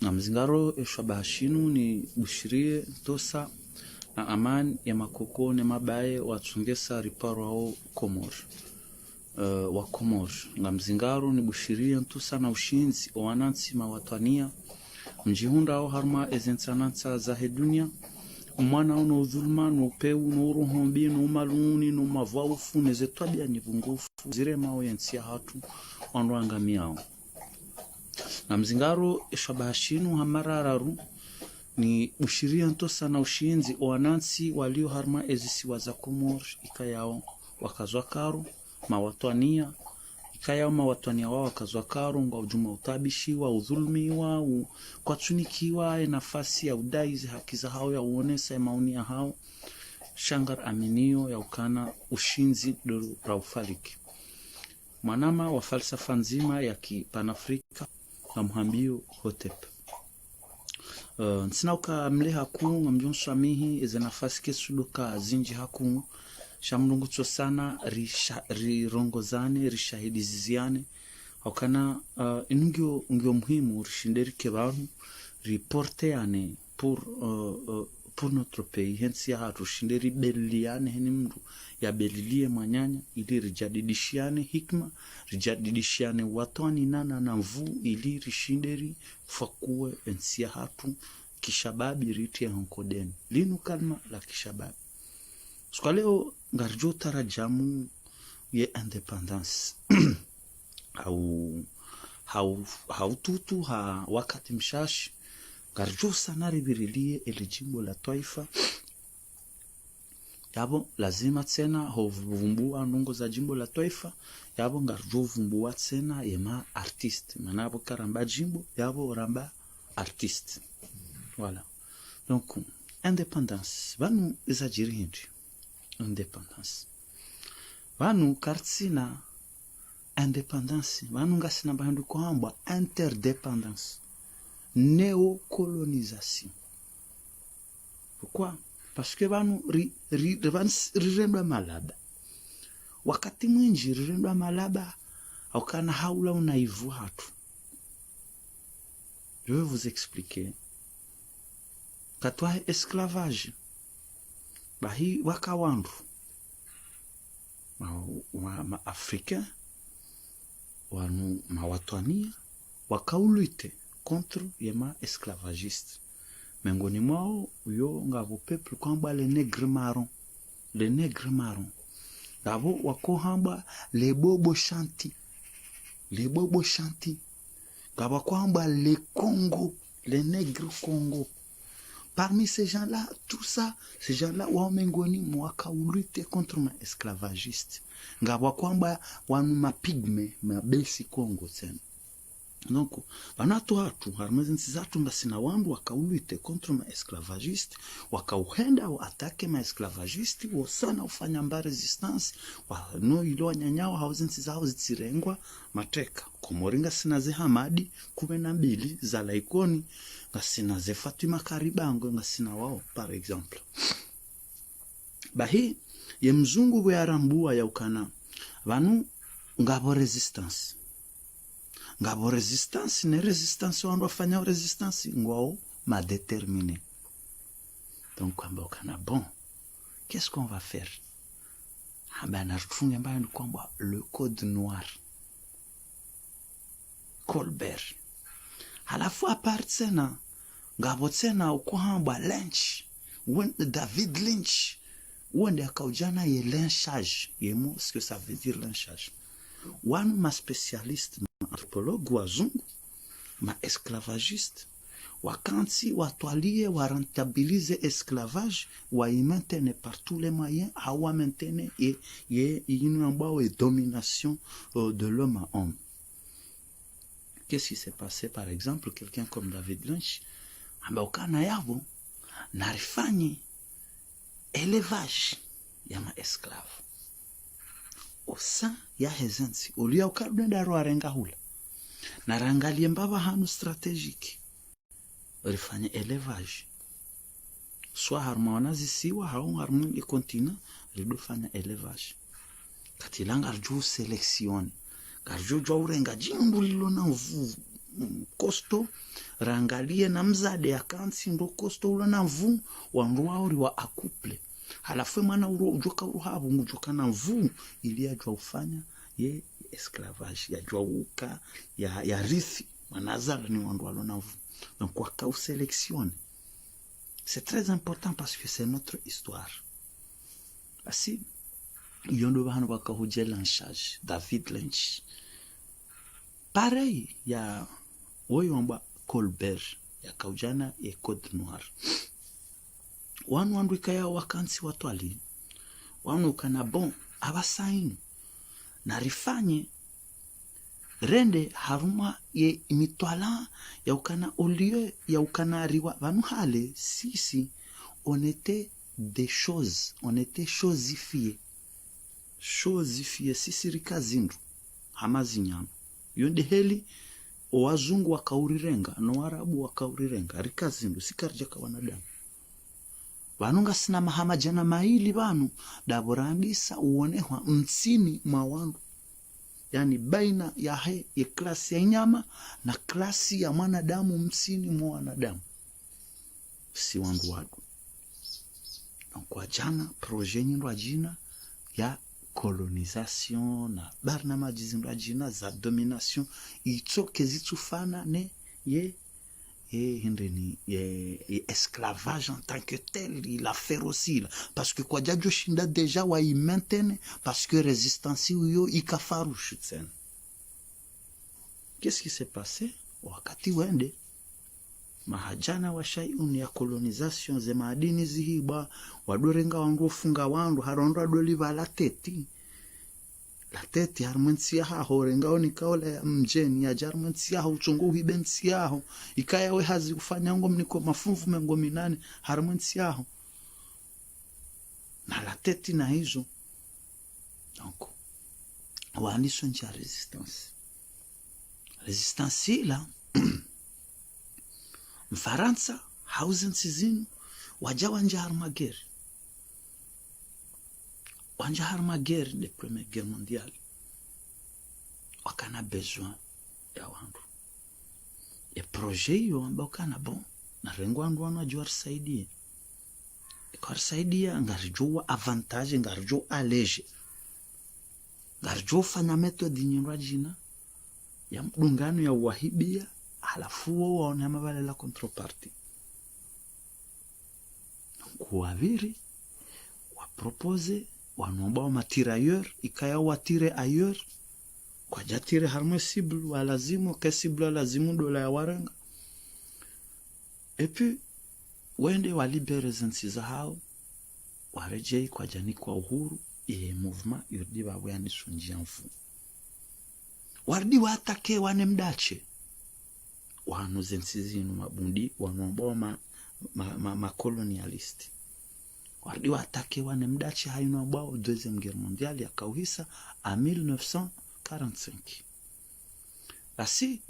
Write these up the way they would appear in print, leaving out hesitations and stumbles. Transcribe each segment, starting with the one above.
Na mzingaro eshabashinu ni bushirie tosa na amani ya makoko ne mabaye watsungesa riparo ao Komor. Wa Komor na mzingaro ni bushirie tosa na ushinzi owanansi mawatania mjihunda ao harma ezentsanansa za dunia umwana ono udhulma no peu no uruhombi no maluni no mavaufu nezetwabia ni vungufu zire mao yensia hatu wanwangamiao. Na mzingaro eshabashinu hamarararu ni ushiria ntosa na ushinzi owanansi walio harma ezisiwa za Komor ikayao wakazwakaro mawatwania ikayao mawatwania wao wakazwakaro nga ujuma utabishiwa udhulmiwa kwatunikiwa nafasi ya udaizi haki za hao ya uonesa maoni ya hao shangar aminio ya ukana ushinzi doru raufaliki manama wa falsafa nzima ya kipanafrika na mhambio Hotep. Nsina uka mle haku ngamjonsu amihi eze nafasi kesudoka zinji haku shamlungu tsosana rirongozane rishahidiziziane wakana ingyo muhimu rishinderi kebanu riporteane pour notre pays hensi ya hatu rishinderi beliane heni mdu ya belilie manyanya ili rijadidishiane hikma rijadidishiane watwani nana na mvu ili rishinderi fakuwe hensi ya hatu kishababi riti ya honkodeni linu kalma la kishababi suka leo ngarjo tarajamu ye independence hau tutu ha wakati mshashi ngarjo sana ribirilie elijimbo la taifa yabo lazima tena hovumbua nungo za jimbo la taifa yabo ngarjo vumbua tena yema artiste manabo karamba jimbo yabo ramba artiste voilà donc independence banu izajiri hindi independence banu kartsina independence banu ngasina bandu kwamba interdependence néocolonisation. Pourquoi? Parce que banu rirendwa malaba wakati mwinji rirendwa malaba aukana haula unaivu hatu. Je vais vous expliquer. Katwa esclavage bahi wakawandu ma africain wanu mawatwania wakaulite contre yema esclavagiste mengoni mwao yo ngabo peuple kwamba les nègres marrons ngabo wakohamba les bobo chanti ngabo kwamba les Congo les nègres Congo. Parmi ces gens-là, tout ça, ces gens-là, wa mengoni mwaka ulite contre ma esclavagiste. Ngabwa kwamba wanu mapigme, mabesi Congo tena. Donc, banatu hatu, harmezensi zatu mbasina wandu wakaulite contre ma esclavagiste, wakauhenda wa atake ma esclavagiste, wa sana ufanya mba resistance, wa no ilo nyanyao hauzensi zao zitirengwa mateka. Komoringa sina ze Hamadi 12 za laikoni ngasina ze Fatima Karibango ngasina wao par exemple. Bahi ye mzungu bwe arambua ya ukana banu ngabo resistance ne resistance wandu wafanya resistance ngwao ma déterminé. Donc kwamba ukana bon, qu'est-ce qu'on va faire? Habana tufunge mbaya ni kwamba le code noir Colbert. Halafu apart tena ngabo tena ukuhamba Lynch David Lynch wende akaujana ye lynchage yemo ce que ça veut dire lynchage one ma spécialiste ma anthropologue wazungu ma esclavagiste wakanti watwalie wa rentabiliser esclavage wa y maintenir par tous les moyens hawa maintenir et inambao et domination de l'homme à homme. Qu'est-ce qui s'est passé par exemple quelqu'un comme David Lynch ambaukana yabo narifanyi élevage ya ma esclave au sein ya hezensi ulia ukabenda ro arenga hula na rangalie mbaba hanu stratégique rifanye élevage soit harmona zisiwa hao harmoni continent ridofanya élevage katilanga rju sélection karjo jwa urenga jimbo lilo na kosto rangalie na mzade ya kansi ndo kosto ula na mvu wandu wauri wa akuple halafu mwana ujoka uhabu mujoka na mvu ili ajwa ufanya ye esclavage ya jwa uka ya rithi manazala ni wandu walo na mvu. Donc kwa ka sélectionne, c'est très important parce que c'est notre histoire. Asi yondo bahano bakahoje Lanchage David Lynch pareil ya Oyomba Colbert ya kaujana ya Code Noir wanu wandu ikaya wakansi watwali wanu kana bon abasainu na rifanye rende haruma ye mitwala ya ukana au ya ukana riwa vanu hale sisi on était des choses, on était chosifiés sisi rikazindu hamazinyama yonde heli wazungu wakaurirenga no warabu wakaurirenga rikazindu sikarja kwa wanadamu vanunga sina mahama jana maili vanu daborandisa uonehwa msini mwa wandu yani baina ya he ya klasi ya nyama na klasi ya mwanadamu msini mwa wanadamu si wandu wadu. Kwa jana projet nyindu ajina ya colonisation na barnama jizindu ajina za domination itoke zitufana ne ye hindeni esclavage en tant que tel il a férocile parce que kwa jajo shinda deja wa i maintene parce que résistance yo ikafarushi tena. Qu'est-ce qui s'est passé wakati wende mahajana wa shayun ya colonisation ze madini zihiba wadorenga wangu funga wandu harondo adoliva la teti harmonsia ha horenga oni kaola ya mjeni ya jarmonsia ha uchungu hibensia ha ikaya we hazi ufanya ngom niko mafunvu mengo minane harmonsia ha na la teti na hizo donc wanisho ncha resistance ila Mfaransa hauzen sizinu waja wanja harmageri de Première Guerre mondiale wakana besoin ya wandu e projet yo ambao kana bon na rengo wandu wanajua risaidie ikarisaidia ngarijua avantage ngarijua allege ngarijua fanya method nyinwa jina ya mdungano ya wahibia halafu wao waone mabale la contrepartie kuaviri wa propose wanomba matirailleur ikaya watire ailleurs kwa jatire harmo cible wa lazimu ke cible lazimu dola ya waranga et puis wende wa libere zensiza hao warejei kwa jani kwa uhuru mouvement yurdi babu yani sunjia mfu wardi watake wanemdache wanu zensizinu mabundi wanomba ma colonialist wardi watake wanemdache hayuna ambao Deuxième Guerre mondiale ya kauhisa a 1945 basi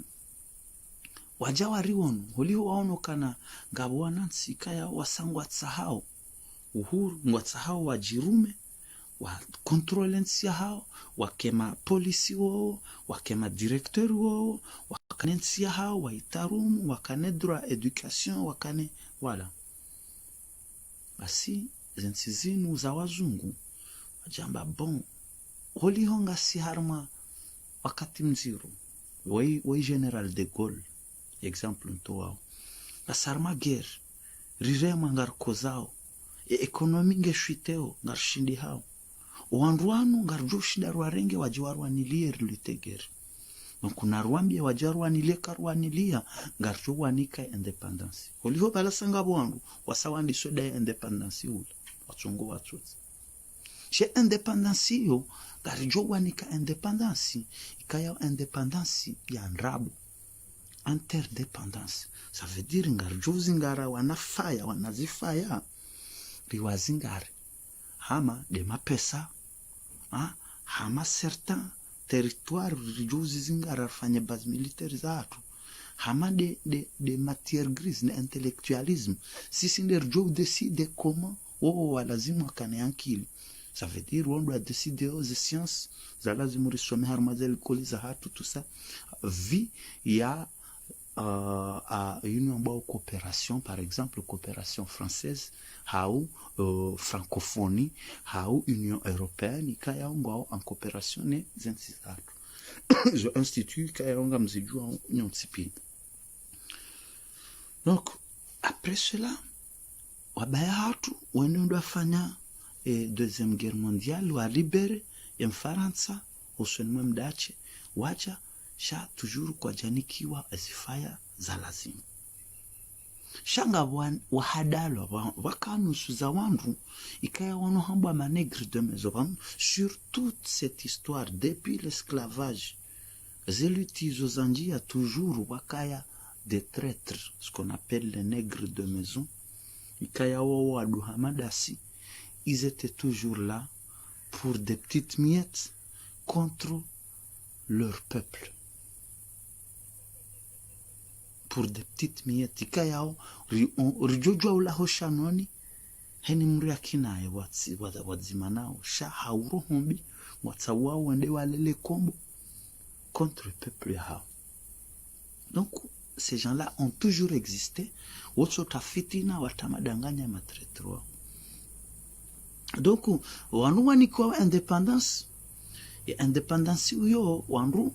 wajawa riwonu huli waono kana ngabo wanansi kaya wasangwa tsahao uhuru ngwatsahao wajirume wa controlensia hao wakema polisi wao wakema directeur wao wakanensia hao waitarumu wakane droit education wakane wala basi zensizinu za wazungu wajamba bon holi honga si harma wakati mziro wai General de Gaulle exemple nto wao basarma guerre rirema ngarkozao ekonomi ngeshwiteo ngarshindi hao wanduanu ngarjushinda rwarenge wajiwarwanilie rilutegere kuna rwambia wajarwanilie karwanilia ngarjowanika independence olivo balasanga bwandu wasawandi soda ya independence ule wachungu watutsi she independence yo ngarjowanika independence ikaya independence ya nrabu interdependence ça veut dire ngarjozi ngara wanafaya wanazifaya riwazingare hama de mapesa hama certain territoire rijuzi zingara fanya base militaire zatu hama de matière grise na intellectualisme sisi ndio décide comment walazimu akane ankili ça veut dire on doit décider aux sciences za lazimu risome harmazel koli za hatu tout ça vie ya à une coopération, par exemple coopération française au francophonie au Union européenne ikayaongwa en coopération ne zensizatu je institut ikayaonga mzijua nyonsipi. Donc après cela wabaya hatu wenendo afanya deuxième guerre mondiale wa libere ya Mfaransa uswenwe mdache wacha sha toujours kwa janikiwa azifaya za lazima shanga wahadalo wakanusu za wandu ikaya wano hambwa manegre de maison sur toute cette histoire depuis l'esclavage zelutizo zanjia toujours wakaya des traîtres, ce qu'on appelle les nègres de maison ikaya wawo aduhamadasi ils étaient toujours là pour des petites miettes contre leur peuple. Pour des petites miettes ikayao rijojwa ula hoshanoni heni mria kinaye wadzimanao sha hauro hombi watsawao wende walele kombo contre le peuple yao. Donc ces gens-là ont toujours existé wotso tafitina watamadanganya matretro. Donc wanu wanikuwa indépendance ya indépendance uyo wandu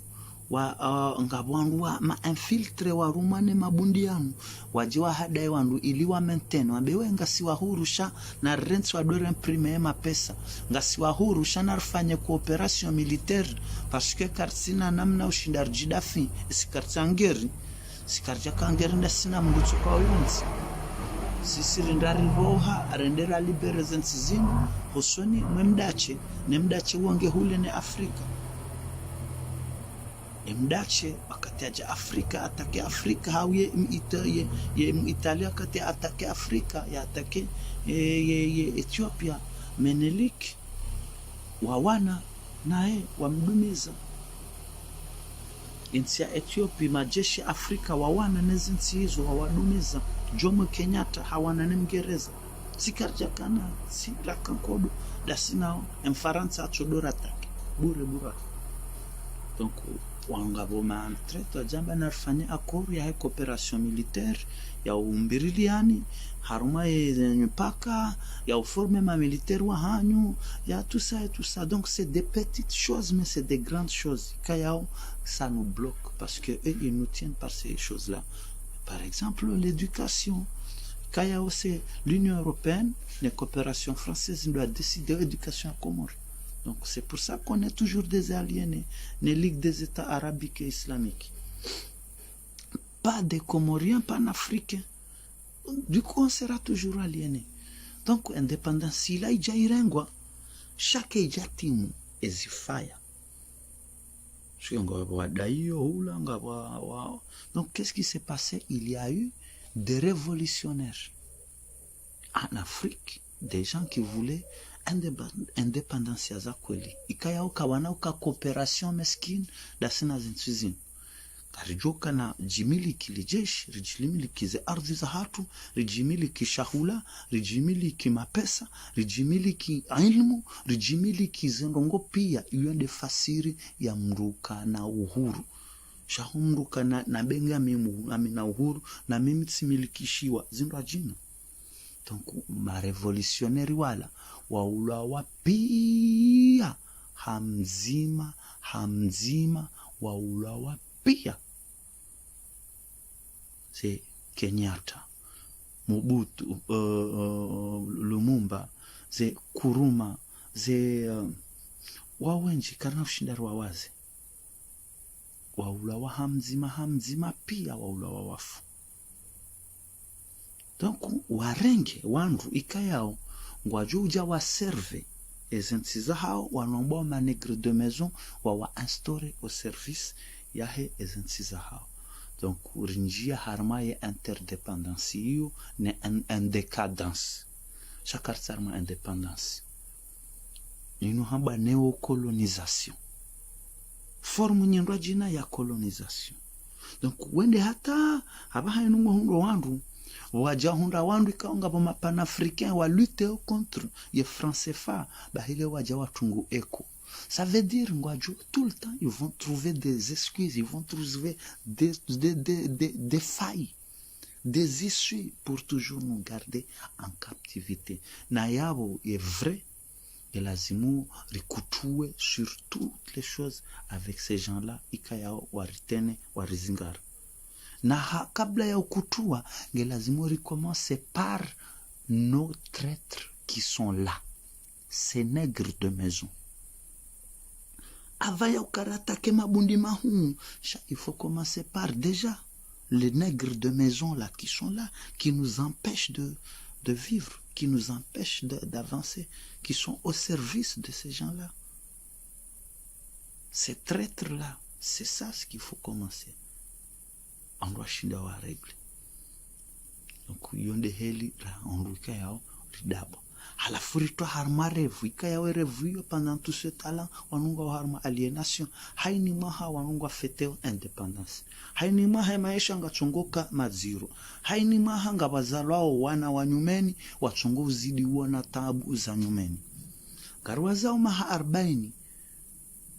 wa ngabwandu wa ma infiltre wa rumane mabundiano wajiwa hadai wandu ili wa maintain wabewe ngasiwa hurusha na rents wa dore imprimer ma pesa ngasiwa hurusha na rufanye coopération militaire parce que karsina namna ushindar jidafi sikartangeri sikarja kangeri ndasina mbucho kwa uyonzi sisi rindari roha arendera libere zensizini hosoni nemdache wange hule ne Afrika mdache wakati aja Afrika atake Afrika hauye Italia kati atake Afrika ya atake Ethiopia Menelik wawana nae wamdumiza insi ya Ethiopia majeshi Afrika wawana nezinsi hizo wawadumiza Jomo Kenyatta hawana nemgereza sikarja kana si lakankodo dasinao Mfaransa achodora atake bure. Donc wangabo maltraite jamba narfanya accord ya coopération militaire ya umbiriliani haruma mpaka ya forme ma militaire wa hanyu ya tout ça. Donc c'est des petites choses mais c'est des grandes choses kayao ça nous bloque parce que eux ils nous tiennent par ces choses là. Par exemple l'éducation kayao c'est l'Union européenne les coopérations françaises doit décider l'éducation à Comores. Donc c'est pour ça qu'on est toujours des aliénés, les ligues des États arabiques et islamiques. Pas des Comoriens panafricains. Du coup on sera toujours aliénés. Donc indépendance si là ija irengwa chaque ija timu ezifaya. Donc qu'est-ce qui s'est passé? Il y a eu des révolutionnaires en Afrique, des gens qui voulaient independence za kweli ikaya ukawana uka coopération meskin dasina zintsizini karijoka na jimiliki lijeshi rijimiliki ze ardhi za hatu rijimiliki shahula rijimiliki mapesa rijimiliki ilmu rijimiliki zendongo pia yende fasiri ya mruka na uhuru shahumruka na benga mimu amina uhuru na mimi tsimilikishiwa zindo jina. Donc ma révolutionnaire wala waula wapia hamzima waula wapia c'est Kenyatta Mobutu Lumumba c'est Kuruma c'est wawenji karna ushindari wawazi waula wa hamzima pia waula wa wafu. Donc warenge wandu ikayao ngwajuja wa serve ezentsiza hao wanomba manegre de maison wa instaurer au service yahe ezentsiza hao. Donc rinjia harmaye interdépendance hiyo ne en décadence chaque sarma indépendance ino hamba néocolonisation forme nyendwa jina ya colonisation. Donc wende hata abaha inungo hundo wandu wajahunda wandu ikaonga panafricain wa lutte contre les francs CFA bahile waja watungu eko Ça veut dire, tout le temps, ils vont trouver des excuses, ils vont trouver des failles, des issues pour toujours nous garder en captivité. Nayabo est vrai, et lazimu rikutue sur toutes les choses avec ces gens-là, ikayao waritene warizingara. Na kabla ya ukutua, ngelazimu recommence par nos traîtres qui sont là, ces nègres de maison. Avaya ukarata kema bundi mahou, il faut commencer par déjà les nègres de maison là qui sont là, qui nous empêchent de vivre, qui nous empêchent d'avancer, qui sont au service de ces gens-là. Ces traîtres-là, c'est ça ce qu'il faut commencer. On doit shinda wa règle. Donc yonde heli la onruka yao ridabo. Halafu ritwa harma revu ikayawe revu yo pendant tout ce temps wanunga harma alienation. Haini maha wanunga feteo independence. Haini maha maisha ngachongoka maziro. Haini maha ngabazalwao wana wanyumeni wachongo uzidi wana tabu za nyumeni. Garwa zao maha 40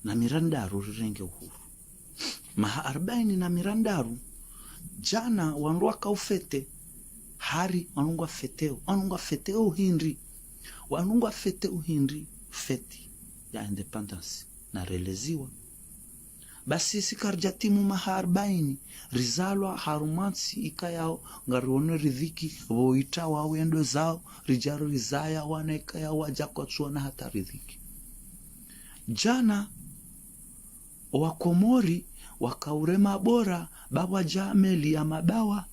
na mirandaru rirenge uhuru. Maha 40 na mirandaru jana wanruaka ufete hari wanungwa feteo uhindri wanungwa fete uhindri feti ya independence na releziwa basi sikarjatimu maha 40 rizalwa harumansi ikayao ngarione ridhiki voita wawendo zao rijaro rizaya wana ikayao wajako tsuona hata ridhiki. Jana wakomori wakaurema bora bawa jameli ya mabawa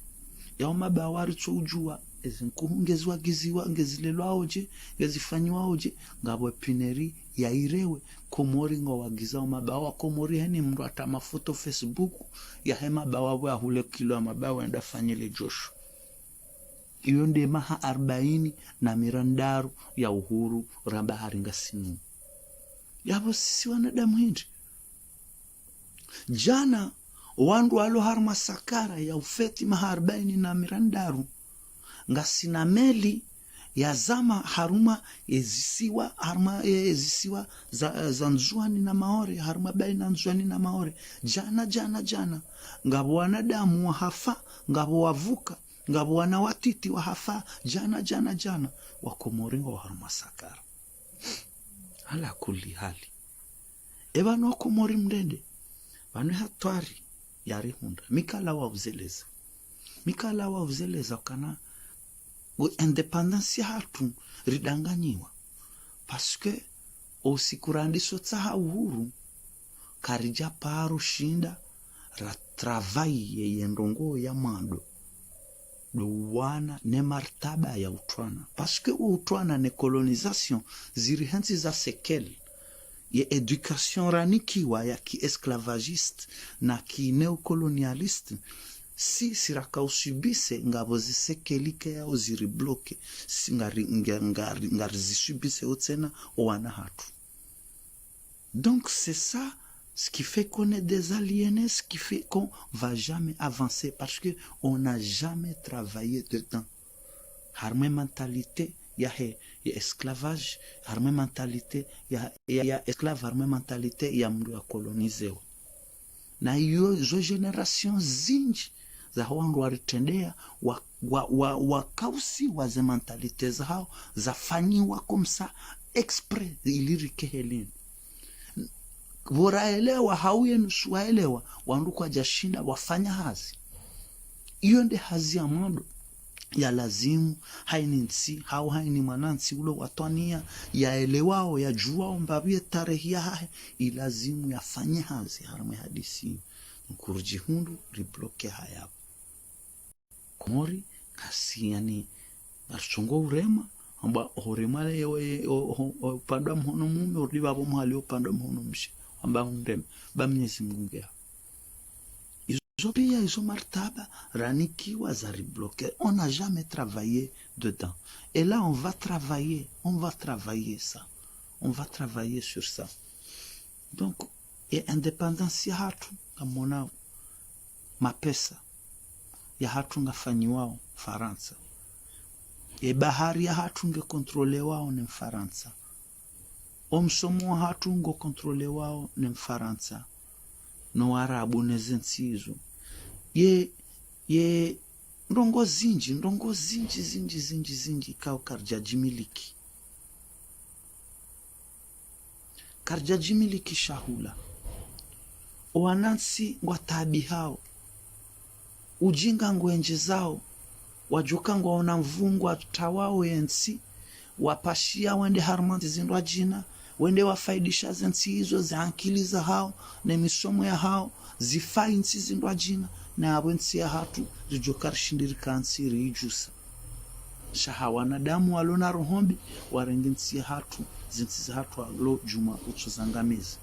ya mabawa richujua ezinkuhungezwa giziwa ngezilelwa oje ngezifanywa oje ngabwe pineri ya irewe komori ngo wagiza mabawa komori hani mndu ata mafoto Facebook ya hema bawa wa hule kilo ya mabawa enda fanyile joshu. Iyo nde maha 40 na mirandaru ya uhuru ramba haringa sinu yabo sisi wanadamu hindi. Jana wandu walo harma sakara ya ufeti maha 40 na mirandaru ngasina meli ya zama haruma ezisiwa harma ezisiwa za nzuani na maore harma baina nzuani na maore jana ngabo wanadamu wa hafa ngabo wavuka ngabo wana watiti wa hafa jana wakomoringo wa harma sakara. Hala kuli hali ebano wakomori mdende banu hatwari yari hunda mikala wa uzeleza kana independence hatu ridanganyiwa parce que osikurandiso tsaha uhuru karija paru shinda ra travail yendongo ya mando duwana ne martaba ya utwana parce que utwana ne colonisation ziri hansi za sekeli ye education ranikiwa ya ki esclavagiste na ki neocolonialiste si siraka usibise ngabo zisekelike ya uziri bloke ngari zisubise otsena owana hatu. Donc c'est ça ce qui fait qu'on est des aliénés, ce qui fait qu'on va jamais avancer parce que on n'a jamais travaillé dedans. Harme mentalité ya esclavage, harme mentalité ya esclave, harme mentalité ya mdu ya kolonizewa. Na zo generation zinji za wandu waritendea wakausi waze mentalite zao zafanyiwa kumsa exprès ilirike helini. Voraelewa hauye nusuwaelewa wandu kwa jashinda wafanya hazi. Iyo nde hazi ya mwando ya lazimu haini nsi hau haini manansi ulo watwania ya elewao ya juwao mbabie tarehi ya hae ilazimu ya fanye hazi harame hadisi mkuruji hundu ribloke hayabu komori kasi yani archongo urema amba horema lewe upanda mhono mume urdiba bo mhali upanda mhono mshi amba undem ba Mwenyezi Mungu ya izo pia izo martaba ranikiwa za ribloke. On n'a jamais travaillé dedans et là on va travailler ça, on va travailler sur ça. Donc et indépendance ya hatu kamona mapesa ya hatu ngafanyiwao Faransa e bahari ya hatu nge kontrolewao ni Faransa omsomo hatu ngo kontrole wao ne Mfaransa no Arabu nezensi izo ye ndongo zinji kao karjajimiliki shahula wanansi ngwatabi hao ujinga ngwenje zao wajuka ngwaona mvungwa tawao yensi wapashia wende harmanti zindwa jina wende wafaidisha zensi hizo za akili za hao na misomo ya hao zifai nsi zindwa jina na awensi ya hatu zijokar shindirika ansiri ijusa shaha wanadamu walona rohombi warengensi ya hatu zensi za hatu alo juma utuzangamizi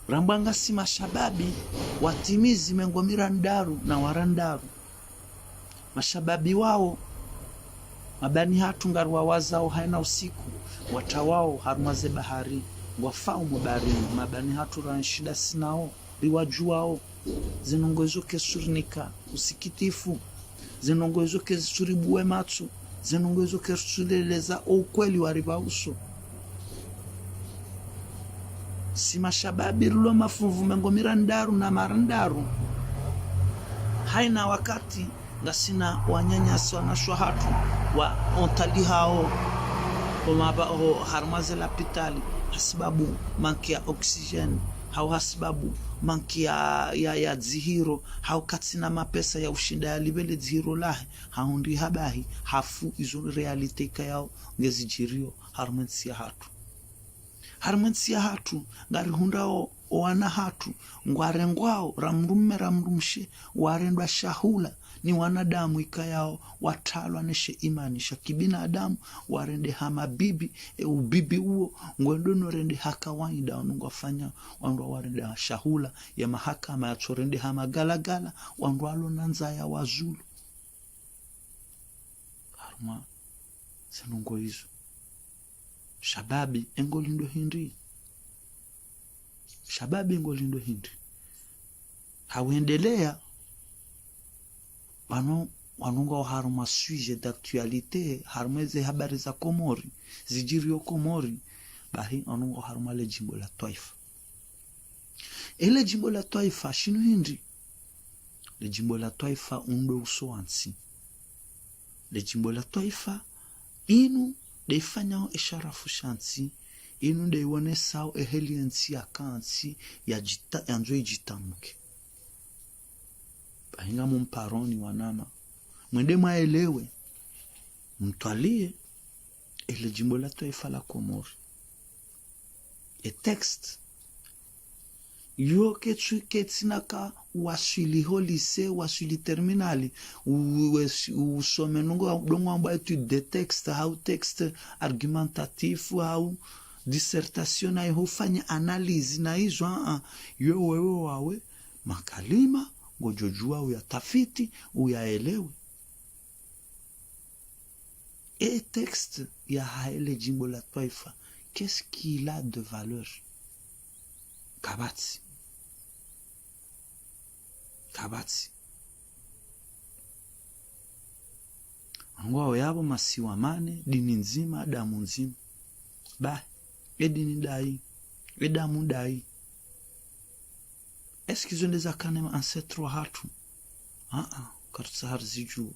rambanga si mashababi watimizi mengomira ndaru na warandaru mashababi wao mabani hatu ngarwa wazao haina usiku watawao harumaze bahari wafao mubarini mabani hatu ranshida sinao riwajuao zinongozo kesurnika usikitifu zinongozo kesuribuwe matsu zinongozo kesuleleza ukweli waribauso si mashababi rulo mafuvu mengomira ndaru na marandaru haina wakati ngasina wanyanyasi wanashwa hatu wa ontali hao omaba harmaze la pitali hasibabu manki ya oksijeni hau hasibabu manki ya dzihiro hau katsina mapesa ya ushinda ya libele dzihiro lahe haundi habahi hafu izo realite kayao ngezijirio harmensi ya hatu ngari hundao wana hatu ngwarengwao ramrumshe warendwa shahula ni wanadamu ikayao watalwa neshe imani shakibinadamu warende hama bibi ubibi uo ngwendono rende haka waida wanungwafanya wandu warende shahula ya mahakama ya chorende hama galagala wandu alo nanza ya wazulu harma senungo hizo shababi engolindo hindi hawendelea wanunga haruma sujet d'actualité harumeze habari za Komori zijirio Komori bahi wanunga haruma le jimbo la Taifa ele jimbo la Taifa shinu hindi le jimbo la Taifa undo usoansi le jimbo la Taifa inu deifanya isharafu shansi inu deiwonesao eheliensi ya kansi ya nzoi jitamuke bahinga mumparoni wanama mwende maelewe mtwalie ele jimbo la Taifa la Komori text yo ketsinaka wasiliho lycée wasili terminali usome nungo dongo amba étude de texte au texte argumentatif au dissertation na hufanya analyse na hizo yo wewe wawe makalima ngojojua uyatafiti uyaelewe texte ya haele jimbo la Taifa qu'est-ce qu'il a de valeur kabati angwao yabo masiwa mane dini nzima damu nzima edini dai edamu dai est-ce qu'ils ont des akanem ancêtres hatu karsar ziju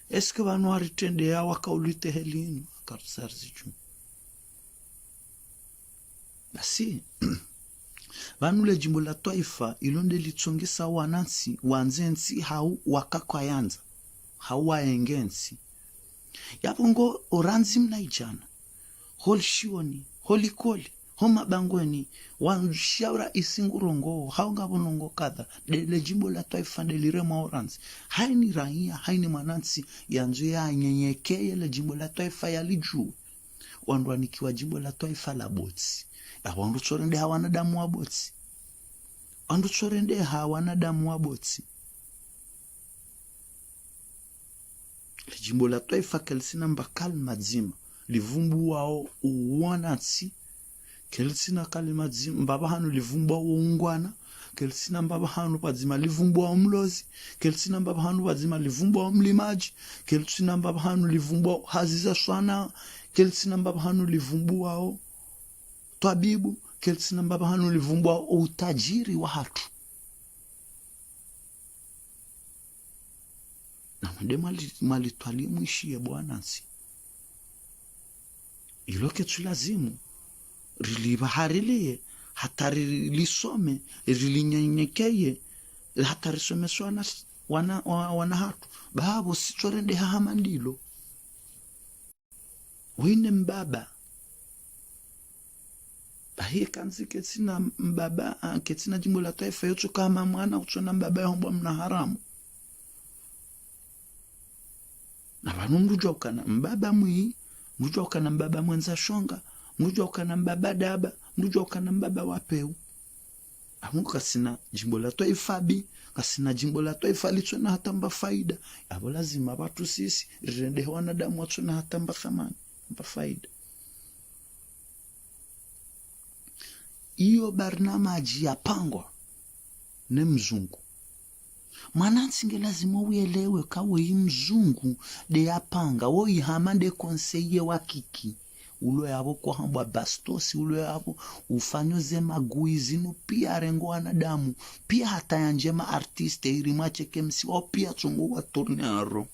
est-ce que vanu aritende ya wakaulite helinu karsar ziju basi vanu le jimbo la Taifa ilonde litsongesa wanansi wanzensi hau wakakwayanza hau waengensi yapongo oranzi mnaijana holshioni holikoli homa bangweni wanshaura isingurongo haunga bonongo kadha le jimbo la Taifa delirema oranzi haini raia haini manansi yanzu ya nyenyekeye le jimbo la Taifa yaliju wandwanikiwa jimbo la Taifa la Botsi wandu tsorende hawana damu wa Botsi le jimbo la Taifa kelsina mbakal madzima livumbu wao uwanatsi kelsina kalima dzima mbaba hanu livumbu wao ungwana kelsina mbaba hanu padzima livumbu wao mlozi kelsina mbaba hanu padzima livumbu wao mlimaji kelsina mbaba hanu livumbu wao haziza swana kelsina mbaba hanu livumbu wao twabibu kelsina mbaba hanu livumbwa utajiri wa hatu na mwende malitwali mwishie bwanansi ilo ketu lazimu rilibaharile hata rilisome rilinyenyekeye hata risomeswa wana hatu babo sichorende hahamandilo wine mbaba bahie kanzi ketsina mbaba ketsina jimbo la taifa yote kama mwana utona mbaba yombo mna haramu na vanu mrujwa ukana mbaba mwi mrujwa ukana mbaba mwenza shonga mrujwa ukana mbaba daba mrujwa ukana mbaba wapeu amungu kasina jimbo la taifa bi kasina jimbo la taifa litona hatamba faida abo lazima watu sisi rende wanadamu watona hatamba thamani mpa faida iyo barnamaji yapangwa ne mzungu manansinge lazima uelewe kawe mzungu de yapanga wo ihama de conseiller wa kiki ulo yabo kwa hambwa bastosi ulo yabo ufanyoze maguizi no pia rengo wanadamu pia hata yanjema artiste irima cheke msi wa pia chungu wa tornero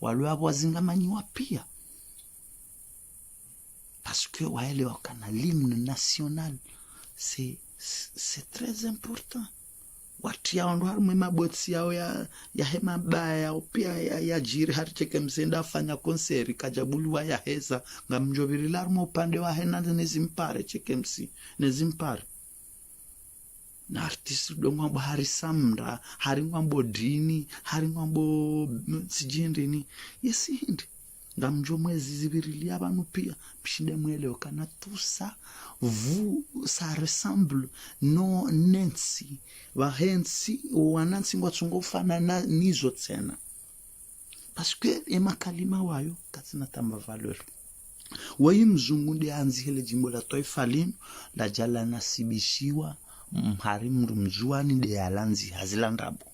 walo yabo wazingamanyiwa pia parce que waele wakana l'hymne national c'est très important watu yao ndo harume mabotsi yao ya hema baya pia ya jiri haricheke msenda afanya konseri kajabuluwa ya heza ngamjobiri larmo upande wa hena nezimpare cheke msi nezimpare na artist dongo bahari samra hari ngwambo dini hari ngwambo sijindini yesi hindi ngamjo mwezi zibirili abantu pia pishinde mwelewa kana tusa vous ça ressemble no nensi wahensi wanansi ngwatsungo fana na nizo tsena parce que emakalima wayo katina tamba valeur wayi mzungu ndi anzi hele jimbo la taifa lino la jala nasibishiwa mhari mrumjuani de alanzi hazilandabo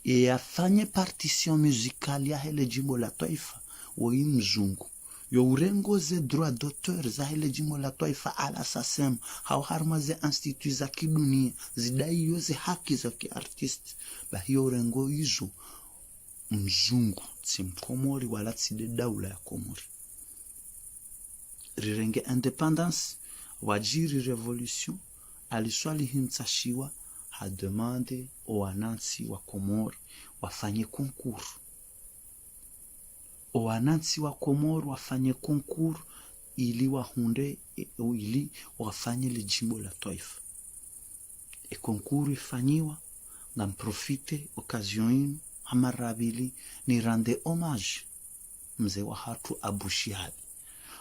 e afanye partition musicale ya hele jimbo la taifa wayi mzungu yo urengoze droit d'auteur za hele jimbo la taifa ala sasem hau harmaze institut za kidunia zidai yoze haki za kiartist ba hiyo urengo hizo mzungu simkomori wala tside daula ya komori rirenge independence wajiri revolution aliswali himtashiwa ha demande wanansi wa komori wafanye concours wanansi wa komori wafanye concours ili wahunde ili wafanye le jimbo la taifa e concours ifanyiwa ngam profite occasion inu amarabili ni rende hommage mzee wa hatu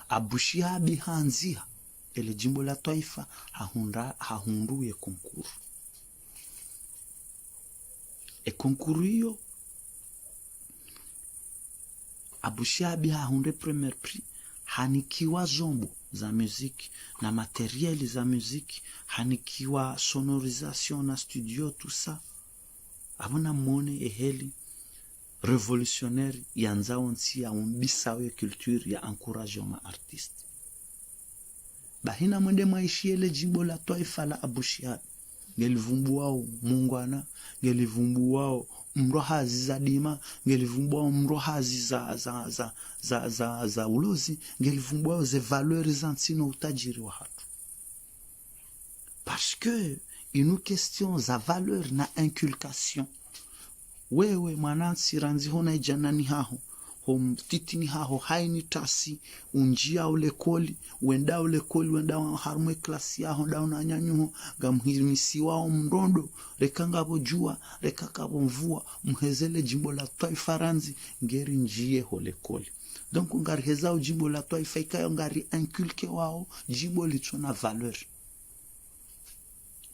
Abu Shihabi hanzia ele jimbo la taifa hahunduye concours e concours hiyo Abu Shihabi hahunde premier prix hanikiwa zombo za muziki na materieli za muziki hanikiwa sonorisation na studio tout ça abona mone eheli révolutionnaire yanza onsi ya umbisawe culture ya encouragement artiste bahina mwende maishiele jimbo la taifa la Abu Shihabi ngelivumbuwao mungwana ngelivumbuwao mrohazi za dima ngelivumbuwao mrohazi za ulozi ngelivumbuwao ze valeurs zansino utajiri wa hatu parce que une question za valeur na inculcation wewe mwanansi ranzi hona ijanani haho titini haho haini tasi unjia ule koli wenda harumwe klasi yaho dauna nyanyuho gamhirimisi wao mrondo rekangabo jua rekakabo mvua mhezele jimbo la taifa ranzi ngeri njie hole koli donc ngari hezao jimbo la taifa ikayo ngari inculke wao jimbo litona valeur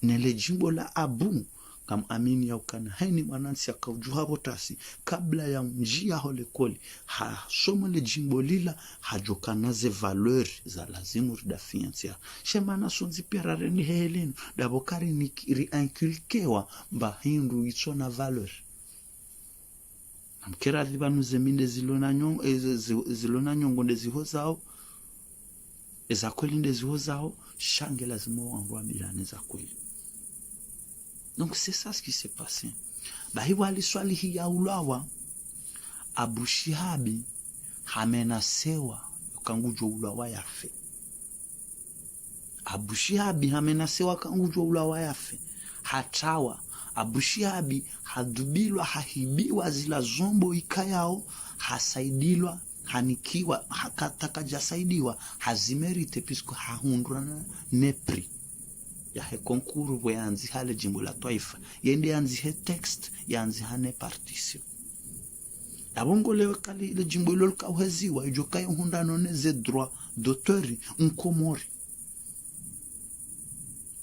nele jimbo la Abu kam amini ya ukana haini mwanansi akaujuha botasi kabla ya njia hole koli ha somo le jimbo lila hajokana ze valeur za lazimu ridafiantia shemana sonzi pia rareni helenu dabokari ni inculkewa mba hindu itona valeur namkera libanu zeminde zilona nyongo ndeziho zao Eza kweli ndeziho zao, shange lazima wanrua bilani za kweli. Donc c'est ça ce qui s'est passé. Bahi wali swali hii ya ulawa, Abu Shihabi hamenasewa kangujwa ulawa yafe. Abu Shihabi hamenasewa kangujwa ulawa yafe. Hatawa Abu Shihabi hadubilwa hahibiwa zila zombo ikayao, hasaidilwa hanikiwa hakataka jasaidiwa hazimerite pisco hahundrana nepri ya he konkuru we anzi hale jimbo la Taifa yende anzi he text ya anzi hane partition abongo lewe kali ile jimbo ilo kauheziwa ijoka hundano neze droit d'auteur unkomori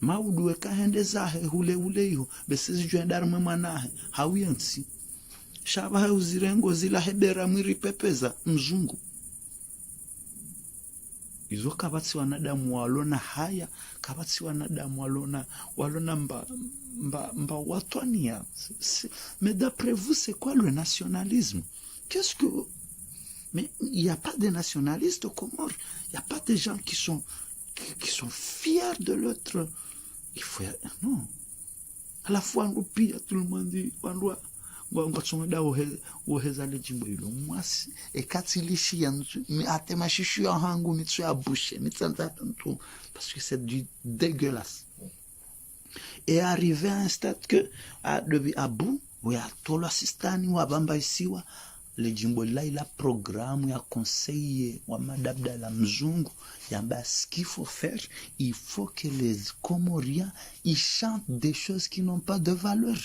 maudu weka hende zahe hule iho besezi joendar mwanahe hawiyansi shaba uzirengo zila hebera mwiri pepeza mzungu izo kabatsi wanadamu walona haya kabatsi wanadamu walona mba watwania. Mais d'après vous c'est quoi le nationalisme? Qu'est-ce que mais il y a pas de nationalistes au Comores, il y a pas de gens qui sont fiers de l'autre. Il faut non à la fois on pille tout le monde dit on doit ngwatsonda woheza le jimbo ilo mwasi ekatilishi yanzu atema shishu ya hangu mitsu ya bushe mitsanza tantu parce que c'est du dégueulasse. Et arrivé à un stade que à bout où ya tolo assistani wa bamba isiwa le jimbo la ila programme ya conseiller wa madabda la mzungu yamba ce qu'il faut faire, il faut que les Comoriens ils chantent des choses qui n'ont pas de valeur.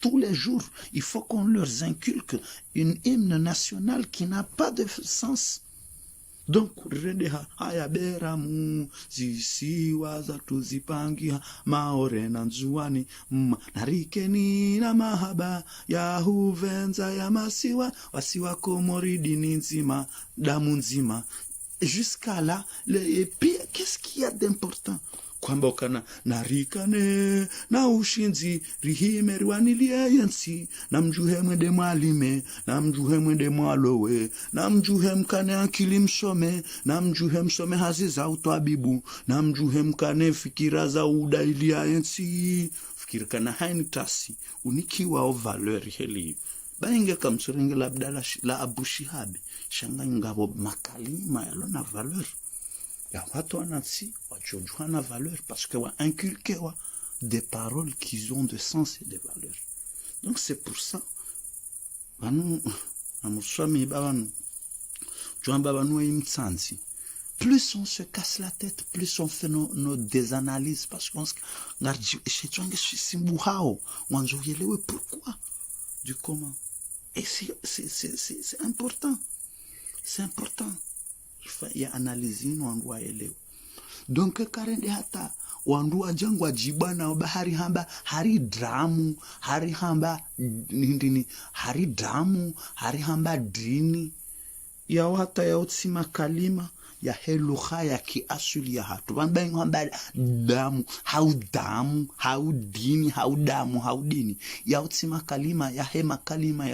Tous les jours, il faut qu'on leur inculque une hymne nationale qui n'a pas de sens. Donc, haya beramu zisiwa za tuzipangia maore na nzuani narikeni na mahaba ya huvenza ya masiwa wasiwa Komori dini nzima damu nzima. Jusqu'à là, et puis qu'est-ce qu'il y a d'important? Kwamba kana narikane na ushinzi rihime rwanilie yensi na mjuhe mwende mwalime na mjuhe mwende mwalowe na mjuhe mkane akili msome na mjuhe msome hazi za utabibu na mjuhe mkane fikira za udailia yensi fikira kana haini tasi unikiwa o valeur heli bainge kamsurenge labda la Abu Shihabi shanga ngabo makalima yalona valeur ya watu wanatsi wachojua na valeur parce que wa inculqué wa des paroles qui ont de sens et de valeur. Donc c'est pour ça banu amuswami babanu jwamba banu imtsanzi. Plus on se casse la tête, plus on fait nos désanalyses parce qu'on ngarji chetwange simbuhao wanzo yelewe pourquoi du comment. Et c'est important. C'est important. Ya analizini wanduwa elewa. Donc karende hata wanduwa jangwa jibana bahari hamba hari dramu hari hamba nindini hari dramu hari hamba dini ya hata ya utsima kalima ya heluha ya kiasuli ya hatu wambengu hamba damu hau dini hau damu hau dini ya utsima kalima ya hema kalima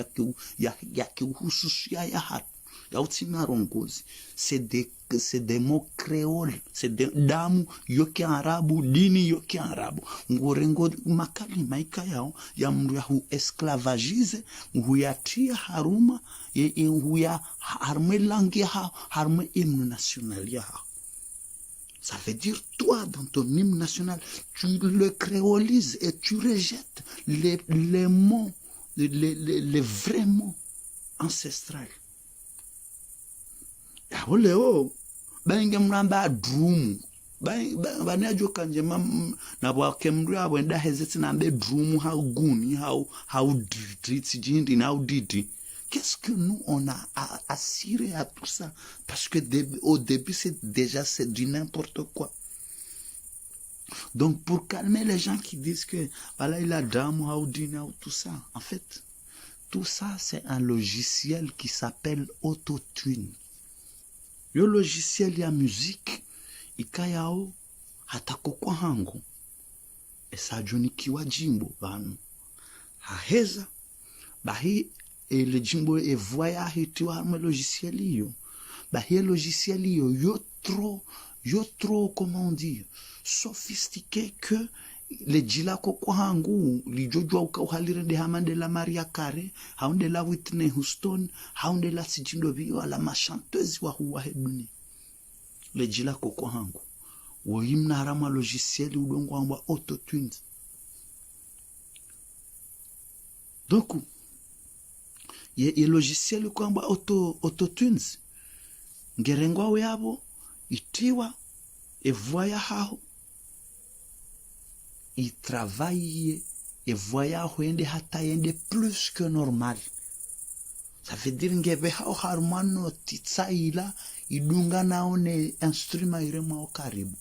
ya kiuhususia ya hatu ya utsima rongozi. C'est des mots créoles, c'est des damu yoki arabu dini yoki arabu ngorengo makalima ikayao ya mru ya hu esclavagize hu ya tia haruma ye hu ya harme langue ya harme hymne national ya. Ça veut dire toi dans ton hymne national tu le créolises et tu rejettes les mots les vrais mots ancestrales. Ya oleo bainge mramba drum banajo kanje na bwakemru abo enda hezeti na be drum how guni how treat jindi now didi. Qu'est-ce que nous on a assiré à tout ça parce que au début c'est du n'importe quoi. Donc pour calmer les gens qui disent que voilà il a dame how dina ou tout ça, en fait tout ça c'est un logiciel qui s'appelle Auto-Tune. Yo logiciel ya musique ikayao hatakokwa hangu esajuni kiwa jimbo banu haheza bahi le jimbo evoya hitiwa me logiciel yo bahi logiciel yo yo trop, comment dire, sophistiqué que le jila ko kwa hangu lijojwa ukauhalire de hamande la Maria Carey, haunde la Whitney Houston, haunde la sijindo vio la machanteuse wa huwa heduni. Le jila ko kwa hangu. Woyimna harama logiciel udongo wamba autotune. Donc, ye logiciel kwamba autotunes. Ngerengwa weabo, itiwa, evoya hao, il travaille et voya huende hata yende plus que normal. Ça veut dire ngebe hao harmano titsaila idunga naone instrument irema okaribu.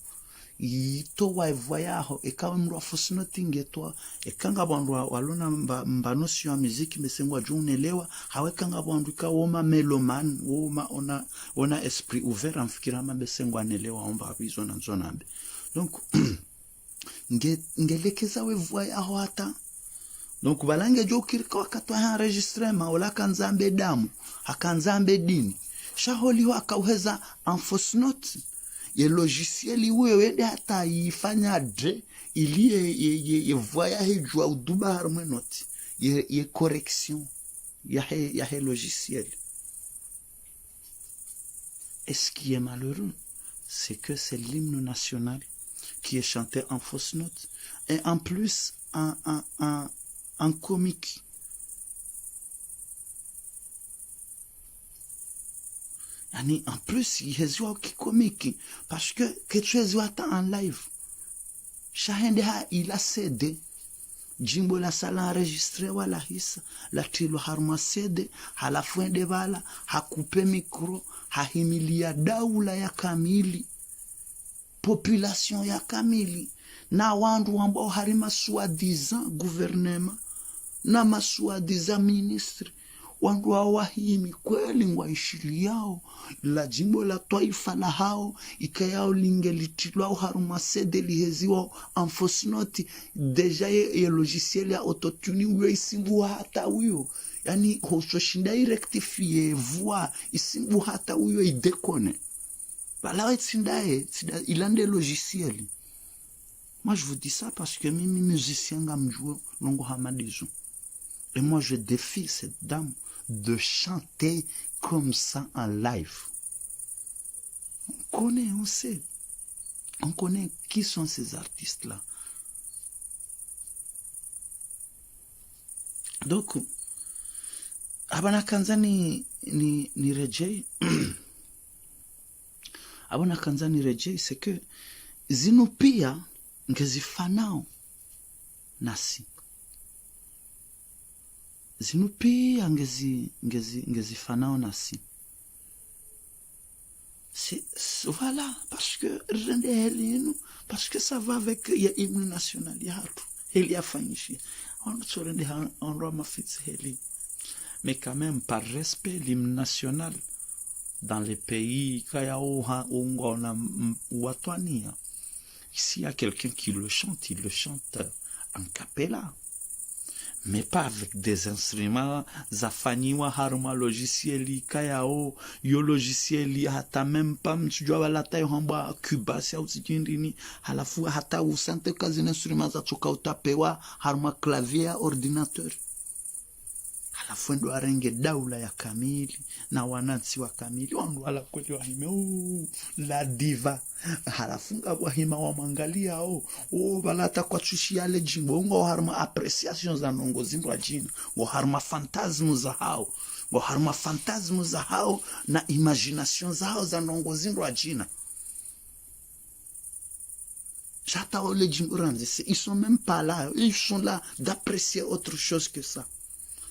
Ito wa voya ho ekawa mru afusino tingetwa ekanga bandu walona mbanosi ya muziki mesengwa junelewa hawekanga bandu ka woma meloman woma ona esprit ouvert amfikira mabesengwa nelewa omba bizo na nzonambe. Donc ngelekeza we voya ho hata donc balange jokirika wakati wa enregistrement wala kanzambe damu akanzambe dini shaholi ho akaweza en fausse note ye logiciel wewe de hata ifanya dre ili ye voya hejua uduba harmwe note ye correction ya he logiciel. Et ce qui est malheureux, c'est que c'est l'hymne national qui est chanté en fausse note et en plus en comique. Yani en plus il y a qui comique parce que tu es en live. Shahende ha il a cédé. Jimbo la sala enregistré wala hisa la tilo harma cédé halafu ende bala hakupe micro hahimilia daula ya kamili population ya kamili na wandu ambao harima soi-disant gouvernement na masoi-disant ministre wandu wahimi kweli ngwaishili yao la jimbo la taifa la hao ikayao lingelitilwa haruma sede liheziwa en fausse note deja ye logiciel ya autotune uwe isimbu hata uyo yani hososhinda rectifier voix isimbu hata uyo idekone bala itsindae ilande logiciel. Moi je vous dis ça parce que mimi musicien ngamjou longo hamadizo et moi je défie cette dame de chanter comme ça en live. On sait. On connaît qui sont ces artistes-là. Donc, abana kanzani ni rejei. Abana kanzani rejei, c'est que zinupia ngezifanao nasi. Zinupia ngezifanao nasi. Voilà, parce que parce que ça va avec l'hymne national, il y a fanyishi. On se rend en Roma Fitzheli. Mais quand même, par respect, l'hymne national, dans les pays, s'il y a quelqu'un qui le chante, il le chante en cappella. Mais pas avec des instruments zafaniwa haruma logicieli kayao yo logicieli hata même pas msijua la tayo hamba Cuba si au sijindini halafu hata usante kazi instruments za choka utapewa haruma clavier ordinateur halafu ndo arenge daula ya kamili na wanansi wa kamili wangu wala kweli wahime la diva halafunga wahima wa mangalia balata kwa chushi yale jimbo ngo harma appreciation za nongo zimbo ajina ngo harma fantasmu za hao na imagination za hao za nongo zimbo ajina jata ole jimbo ranzi ils sont même pas là, ils sont là d'apprécier autre chose que ça.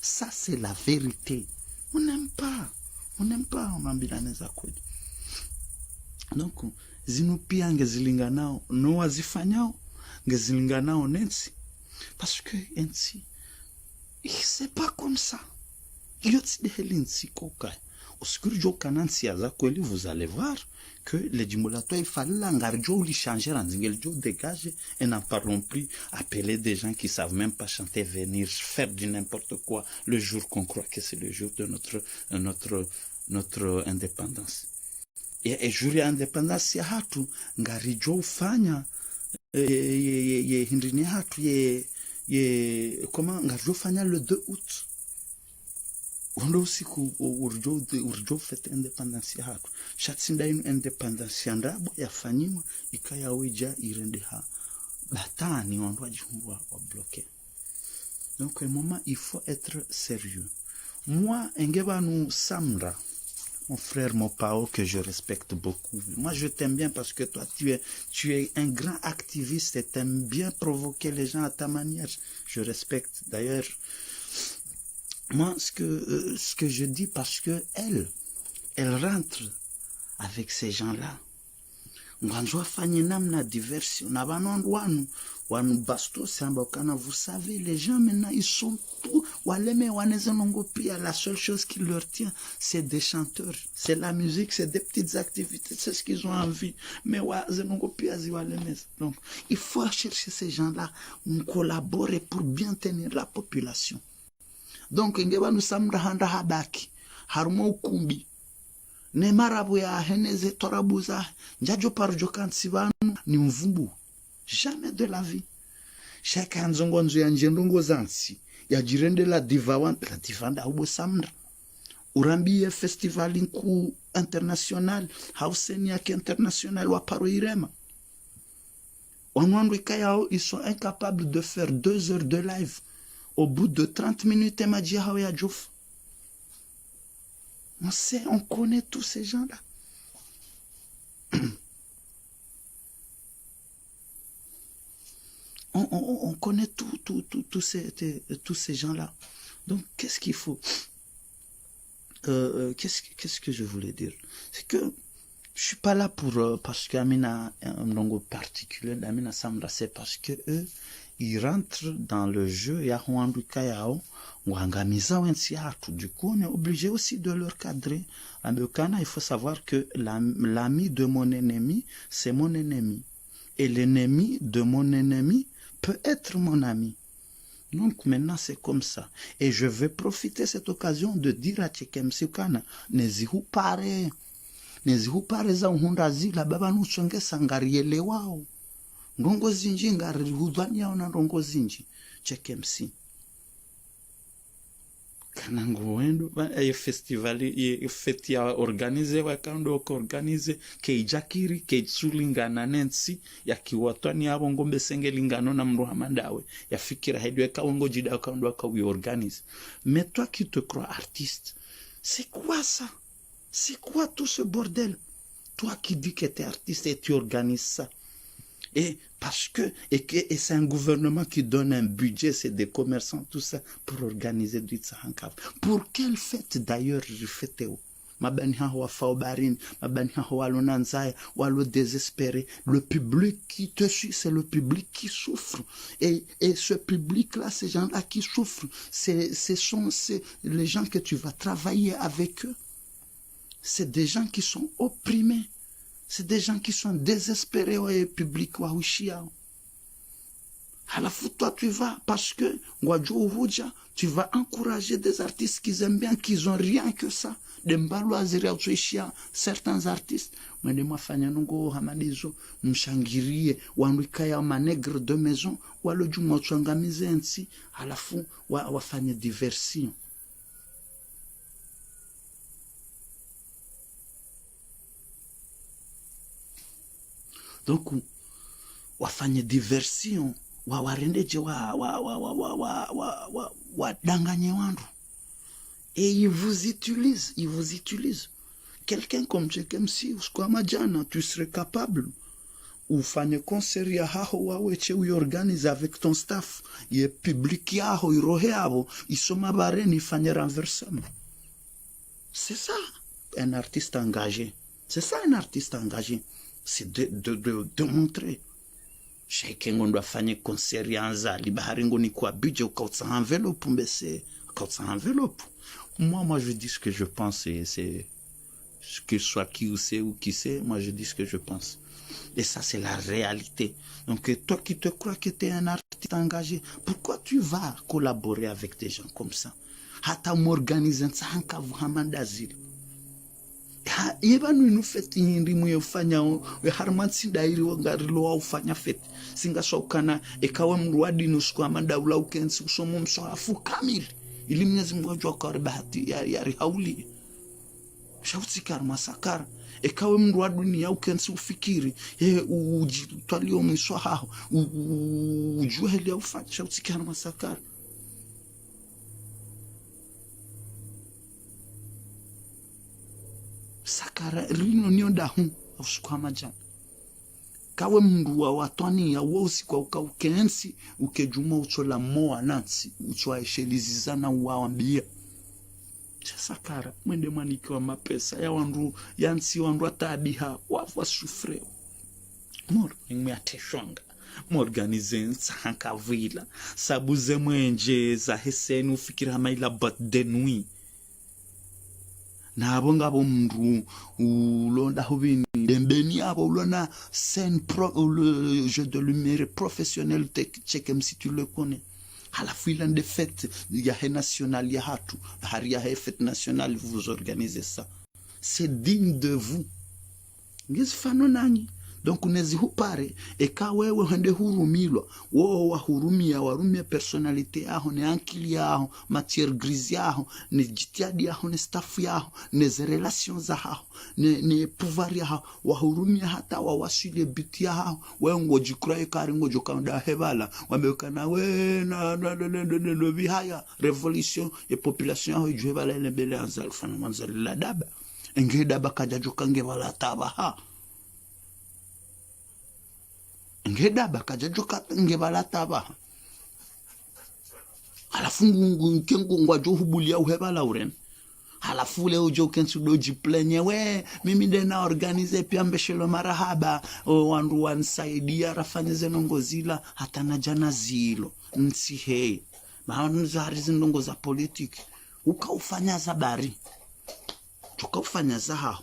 Ça c'est la vérité. On n'aime pas on ambilaneza kweli. Donc zinupia ngezilinga nao no wazifanyao ngezilinga nao nensi parce que ensi c'est pas comme ça yotsi de helinsi koka oskuri jo kanansi aza kweli. Vous allez voir que les dimolato il fallait l'engarjo li changer en zingel jo dégager et n'en parlons plus. Appeler des gens qui savent même pas chanter venir faire du n'importe quoi le jour qu'on croit que c'est le jour de notre indépendance. e juri ya independence ya hatu ngarijo ufanya ye hindrini hatu ye comment ngarijo ufanya le 2 août wando usiku urjo fete independence ya hatu shatsinda inu independence ya ndabo yafanyiwa ikaya wija irende ha batani wando wajihungwa wa bloqué. Donc à un moment il faut être sérieux. Moi Engebanu Samra, mon frère Mopao que je respecte beaucoup. Moi je t'aime bien parce que toi tu es un grand activiste et t'aimes bien provoquer les gens à ta manière. Je respecte d'ailleurs. Moi ce que je dis parce que elle rentre avec ces gens-là. Nganjwa fanye namna diversion na banondwanu wanu basto samba kana. Vous savez les gens maintenant ils sont tout waleme wanezonongo pia. La seule chose qui leur tient c'est des chanteurs, c'est la musique, c'est des petites activités, c'est ce qu'ils ont envie. Mais wazenongo pia zi waleme. Donc il faut chercher ces gens-là, on collabore pour bien tenir la population. Donc ngeba nous samra handa habaki harumo ukumbi ne marabu ya heneze torabuza njajo parjo kansi banu ni mvumbu. Jamais de la vie. Chacun nzongonzo ya njendongo zansi ya jirende la divanda ubo samra urambiye festival inku international hauseni yake international wa paro irema wanwandu ikayao ils sont incapables de faire 2 heures de live au bout de 30 minutes maji hao ya jof. On sait, on connaît tous ces gens-là. On connaît tous ces gens-là. Donc, qu'est-ce qu'il faut? Qu'est-ce que je voulais dire? C'est que je suis pas là pour parce qu'Amina un longo particulier d'Amina Samra, c'est parce que eux ils rentrent dans le jeu ya Huandu Kayao Wangamiza Wensiatu. Du coup, on est obligé aussi de leur cadrer. Il faut savoir que l'ami de mon ennemi, c'est mon ennemi. Et l'ennemi de mon ennemi peut être mon ami. Donc maintenant c'est comme ça. Et je vais profiter de cette occasion de dire à Tchekem Sikana, nezihu pare za uhundazi la baba nusonge sangariele wao. Ndongo zinji ngari hudhani yao na ndongo zinji. Tchekem si. Kanangu wendo ye festival ye feti ya organize wakando organize ke ijakiri ke itsulingana nensi ya kiwatani abo ngombe senge lingano na mruhamandawe ya fikira hedwe ka wongo jida kando ka we organize. Mais toi qui te crois artiste, c'est quoi ça? C'est quoi tout ce bordel? Toi qui dis que tu es artiste et tu organises ça. Et parce que c'est un gouvernement qui donne un budget, c'est des commerçants, tout ça, pour organiser du Tsahankav. Pour quelle fête d'ailleurs je fête? Mabaniha wa faobarin, mabaniha wa lonanzaya, wa lo désespéré. Le public qui te suit, c'est le public qui souffre. Et ce public-là, ces gens-là qui souffrent, c'est les gens que tu vas travailler avec eux. C'est des gens qui sont opprimés. C'est des gens qui sont désespérés au public. Alors toi tu vas, parce que tu vas encourager des artistes qui aiment bien, qui n'ont rien que ça. Certains artistes, mshangirie wanuikaya manegre de maison, walojuma tuangamize nsi, alafu wafanye diversion. Donc wafanye diversion, warendeje danganye wandu. Et ils vous utilisent. Quelqu'un comme Tchekem Si, tu serais capable ou fanye concert ya haho waweche uyorganize avec ton staff, ye public yaho iroheavo isoma bareni fanye renversement. C'est ça un artiste engagé. C'est ça un artiste engagé. C'est de montrer. Chacun doit faire concert yanza libaharingo ni kwa budget ukautsa envelope mbese ukautsa envelope. Moi je dis ce que je pense, et c'est que soit qui sait ou qui sait, moi je dis ce que je pense. Et ça c'est la réalité. Donc toi qui te crois que tu es un artiste engagé, pourquoi tu vas collaborer avec des gens comme ça? Hata m'organiser ça hanka vuhamandazil. yeba nunu fete hindi mwe ufanya we harmatsi dairi wangarilo wa ufanya fete singa shokana ekawe mruadi nusu kwa mandaula ukensi usomo mswafu kamili ili Mwenyezi Mungu ajua kwa bahati ya rihauli shauti karma sakara ekawe mruadi dunia ukensi ufikiri ujitwalio mswaha ujue hili ya ufanya shauti karma sakara sakara rino nionda usikwa majana kawe mndu wa watwani ya wosi kwa ukaukensi ukejuma uchola moa nansi uchoa eshelizizana uwawambia sakara mwende manikiwa mapesa ya wandu yansi wandu atabiha wafu sufreo mor ngmeateshonga morganizensa hankavila sabuze mwenje za heseni ufikira maila but de nuit na abonga bomru ulonda hobini dembeni abo ulona scène le jeu de lumière professionnel check si tu le connais à la fin de fête il y a national ya hatu hari ya fête nationale vous organisez ça c'est digne de vous ngizifano nanyi donc unezi hupare eka wewe hende hurumilwa wo wahurumia warumia personality yao ne ankili yao matière grise yao ne jitiadi yao ne staff yao ne relations zao ne pouvoir yao wahurumia hata wawasile biti yao wewe ngojikurae kari ngojokanda hebala wamekana we na bihaya revolution et population yao jebala ile bele anzal fana manzal la daba ngedaba kajajokange wala tabaha ngedaba kajajoka ngebalata ba alafu nkengu ngwajo hubulia uhebala uren alafu leo jokensu doji plenye we mimi ndena organize pia mbeshelo marahaba wandu wansaidia rafanye zenongozila hata na jana zilo nsihe maana zari zinongo za politiki ukaufanya zabari tukaufanya zaha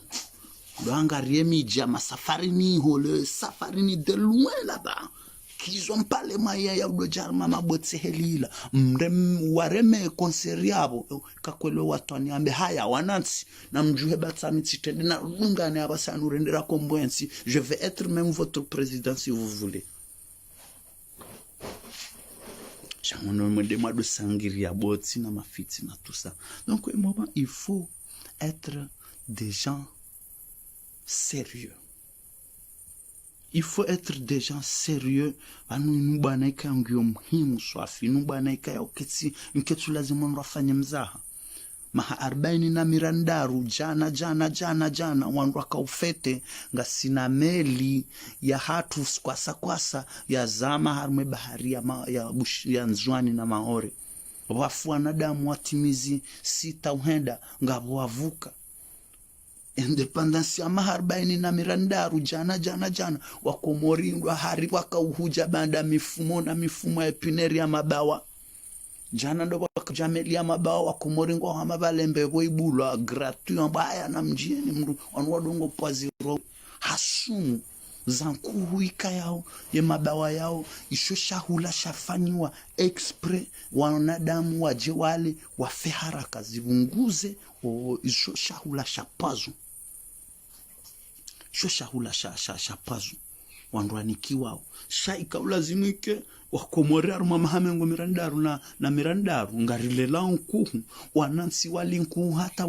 L'angarie midja ma safari ni hole safari ni de loin là-bas qu'ils ont pas les moyens ya udojarma mabotse helila wareme konseriabo kakwelo watoni ambe haya wanansi na mjuhe batsami titende na lungane abasanu rendera kombwensi je vais être même votre président si vous voulez jangono mwende mwado sangiria botsi na mafiti na tout ça donc au moment il faut être des gens sérieux. Il faut être des gens sérieux. Anu nubanaika ngio muhimu swafi nubanaika ya uketsi nketu lazima nrafanye mzaha maha 40 na mirandaru jana wandu wakaufete nga sina meli ya hatu kwasa ya zama harume bahari ya nzwani na maore wafu wanadamu watimizi 6 uhenda ngabo wavuka independence ya maharbaini na mirandaru jana wakomorindwa hari wakauhuja banda mifumo ya pineri ya mabawa jana ndo wakajameli ya mabawa wakomoringwa wa mabalembe boibulwa gratuit mbaya na mjieni mru wanwadongo pwaziro hasumu zankuhuika yao ya mabawa yao ishosha hula shafanywa expre wanadamu waje wale wafe haraka zivunguze ishosha hula shapazu shosha hula shapazu wanduanikiwao shaika ulazimike wakomorearu mamahamengo mirandaru na mirandaru ngarilela nkuhu wanansi walinkuhu hata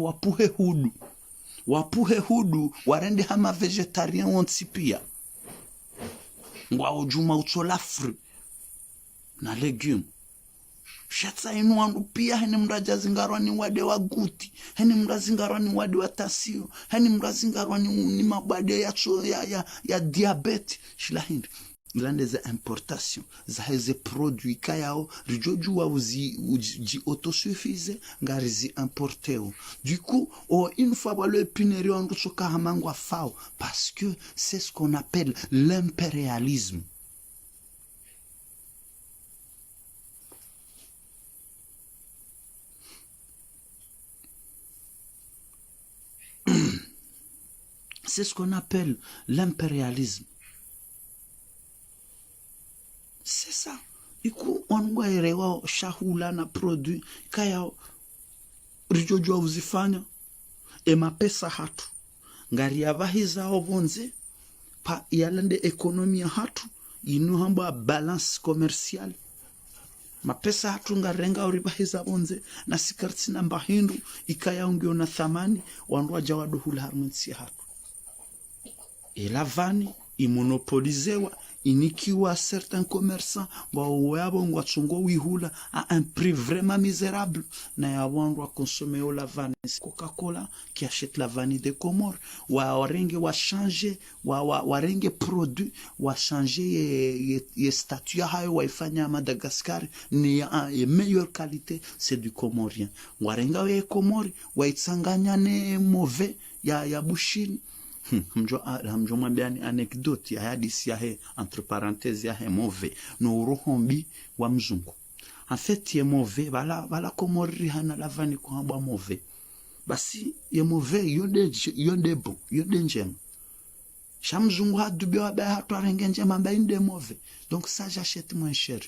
wapuhe hudu warende hama vegetarian wonsipia ngwa ujuma uchola fruit na legume shatsa inu wandu pia hene mraja zingarwa ni wade wa guti hene mraja zingarwa ni wade wa tasio hene mraja zingarwa ni mabade ya diabete shilahindi ilande za importation za heze produit kayao rijoju wa uji autosuffise ngari zi importeo du coup une fois le pineri wandu soka hamangwa fao parce que c'est ce qu'on appelle l'impérialisme. C'est ce qu'on appelle l'impérialisme. C'est ça. Iku wanwa erewa shahula na produit kaya rijojo uzifanya mapesa hatu ngari yavahiza obonze pa yalande ekonomia hatu inu hamba balance commercial mapesa hatu ngarenga uribahiza bonze na sikarti na mbahindu ikaya ungio na thamani wandu wajawadu hula harmensi hatu elavani imonopolizewa inikiwa certains commerçants wabo ngwachongo wihula à un prix vraiment misérable na ya wandu wa consommer la vanille Coca-Cola qui achète la vanille des Comores warenge wa changer warenge produit wa changer ye statut hayo waifanya Madagascar ni ya meilleure qualité c'est du comorien warenga we Comori waitsanganya ne mauvais ya bushini hamjo mwambiani anecdote ya hadisi ya he entre parenthèses ya he mauvais no urohombi wa mzungu en fait ye mauvais bala Komori hana lavani kwa hamba mauvais basi ye mauvais yonde bon yonde njema shamzungu hadubia wabe hatu arenge njema mba inde mauvais donc ça j'achète moins cher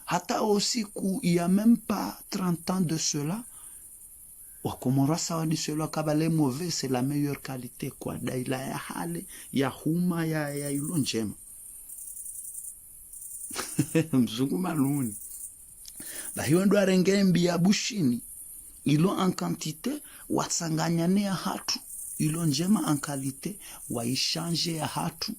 hata aussi il y a même pas 30 ans de cela wakomora sawa di selo kabale mauvais c'est la meilleure qualité kwa daila ya hale ya huma ya ilo njema mzungu maluni ba hiyo ndo arengembi ya bushini ilo en quantité watsanganyane ya hatu ilo njema en qualité waichange ya hatu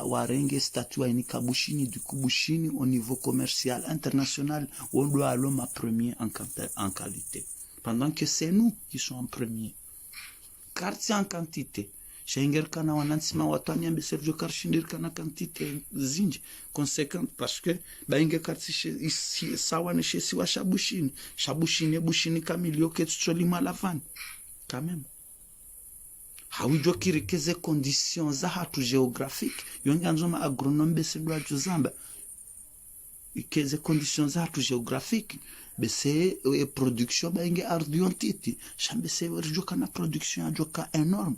warenge statut wa inika bushini du kubushini au niveau commercial international on doit aller ma premier en qualité pendant que c'est nous qui sommes en premier. Quartier en quantité. Shenger kana wanansima watania beserjo karshindir kana quantité zinji conséquente parce que bainge quartier ici sawa ne chez siwa shabushini kamilio ketsolima lavani quand même. Hawijo kirikeze conditions za hatu géographique yonga nzoma agronome beserjo juzamba ikeze conditions za hatu géographique bese production bainge ardiontiti chambe se joka na production joka énorme